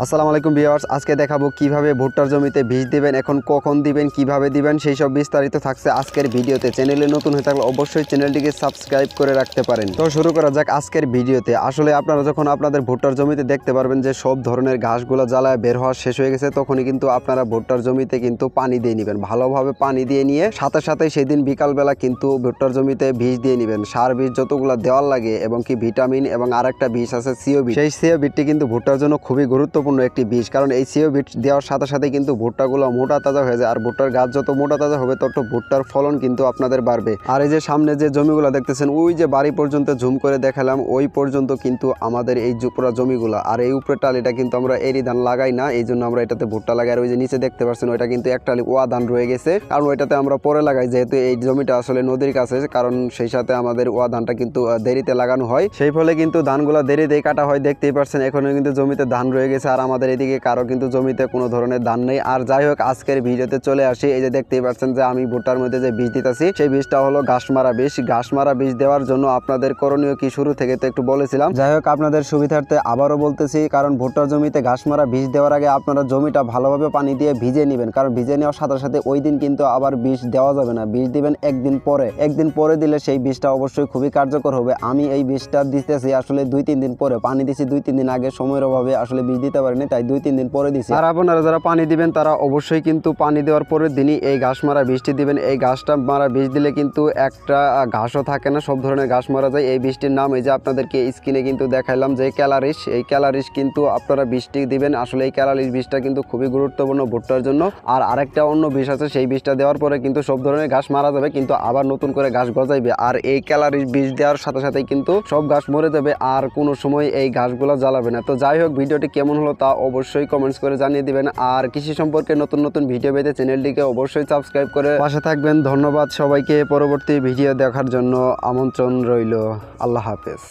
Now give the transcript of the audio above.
আসসালামু আলাইকুম ভিউয়ার্স, আজকে দেখাবো কিভাবে ভুট্টার জমিতে বীজ দিবেন, এখন কখন দিবেন, কিভাবে দিবেন সেই সব বিস্তারিত থাকছে আজকের ভিডিওতে। চ্যানেলে নতুন হয়ে থাকলে অবশ্যই চ্যানেলটিকে সাবস্ক্রাইব করে রাখতে পারেন। তো শুরু করা যাক আজকের ভিডিওতে। আসলে আপনারা যখন আপনাদের ভুট্টার জমিতে দেখতে পারবেন যে সব ধরনের ঘাসগুলো জ্বালায় বের হওয়া শেষ হয়ে গেছে, তখনই কিন্তু আপনারা ভুট্টার জমিতে কিন্তু পানি দিয়ে নেবেন। ভালোভাবে পানি দিয়ে নিয়ে সাথে সাথে সেদিন বিকালবেলা কিন্তু ভুট্টার জমিতে বীজ দিয়ে নেবেন। সার বীজ যতগুলো দেওয়ার লাগে এবং কি ভিটামিন এবং আরেকটা বীজ আছে সিও বীজ, সেই সিও বীজটি কিন্তু ভুট্টার জন্য খুবই গুরুত্বপূর্ণ একটি বীজ। কারণ এই সিও বীজ দেওয়ার সাথে সাথে কিন্তু ভুট্টাগুলো মোটা তাজা হয়ে যায়, আর ভুট্টার গাছ যত মোটা তাজা হবে তত ভুট্টার ফলন কিন্তু আপনাদের বাড়বে। আর এই যে সামনে যে জমিগুলো দেখতেছেন, ওই যে বাড়ি পর্যন্ত জুম করে দেখালাম, ওই পর্যন্ত কিন্তু আমাদের এই পুরো জমিগুলো। আর এই উপরে টালিটা কিন্তু আমরা এরি ধান লাগাই না, এই জন্য আমরা এটাতে ভুট্টা লাগাই। আর ওই যে নিচে দেখতে পাচ্ছেন ওইটা কিন্তু একটা ওয়া ধান রয়ে গেছে, কারণ ওইটাতে আমরা পরে লাগাই, যেহেতু এই জমিটা আসলে নদীর কাছে, কারণ সেই সাথে আমাদের ওয়া ধানটা কিন্তু দেরিতে লাগানো হয়, সেই ফলে কিন্তু ধানগুলো দেরিতে কাটা হয়। দেখতেই পাচ্ছেন এখনো কিন্তু জমিতে ধান রয়ে গেছে, আর আমাদের এদিকে কারো কিন্তু জমিতে কোনো ধরনের ধান নেই। আর যাই হোক, আজকের ভিডিওতে চলে আসি। এই যে দেখতেই পাচ্ছেন যে আমি ভুট্টার মধ্যে যে বীজ দিতেছি, সেই বীজটা হলো ঘাস মারা বীজ। ঘাস মারা বীজ দেওয়ার জন্য আপনাদের করণীয় কি শুরু থেকে তো একটু বলেছিলাম, যাই হোক আপনাদের সুবিধার্থে আবারও বলতেছি। কারণ ভুট্টার জমিতে ঘাস মারা বীজ দেওয়ার আগে আপনারা জমিটা ভালোভাবে পানি দিয়ে ভিজে নেবেন, কারণ ভিজে নেওয়ার সাথে সাথে ওই দিন কিন্তু আবার বীজ দেওয়া যাবে না। বীজ দিবেন একদিন পরে দিলে সেই বীজটা অবশ্যই খুবই কার্যকর হবে। আমি এই বীজটা দিতেছি আসলে 2-3 দিন পরে, পানি দিছি 2-3 দিন আগে, সময়ের অভাবে আসলে বীজ দিতে পারিনি, তাই 2-3 দিন পরে দিছি। আর আপনারা যারা পানি দিবেন তারা অবশ্যই কিন্তু পানি দেওয়ার পরের দিনই এই ঘাস মারা বীজটি দিবেন। এই ঘাসটা মারা বীজ দিলে কিন্তু একটা ঘাসও থাকে না, সব ধরনের ঘাস মারা যায়। এই বীজটির নাম এই যে আপনাদেরকে স্ক্রিনে কিন্তু দেখাইলাম যে ক্যালারিস। এই ক্যালারিস কিন্তু আপনারা বীজটি দিবেন। আসলে এই ক্যালারিস বীজটা কিন্তু খুবই গুরুত্বপূর্ণ ভুট্টার জন্য। আর আরেকটা অন্য বীজ আছে, সেই বীজটা দেওয়ার পরে কিন্তু সব ধরনের ঘাস মারা যাবে, কিন্তু আবার নতুন করে ঘাস গজাইবে। আর এই ক্যালারিস বীজ দেওয়ার সাথে সাথেই কিন্তু সব ঘাস মরে যাবে, আর কোনো সময় এই ঘাসগুলো জ্বালাবে না। তো যাই হোক, ভিডিওটি কেমন হলো তা অবশ্যই কমেন্টস করে জানিয়ে দিবেন। আর কৃষি সম্পর্কে নতুন নতুন ভিডিও পেতে চ্যানেলটিকে অবশ্যই সাবস্ক্রাইব করে পাশে থাকবেন। ধন্যবাদ সবাইকে। পরবর্তী ভিডিও দেখার জন্য আমন্ত্রণ রইল। আল্লাহ হাফেজ।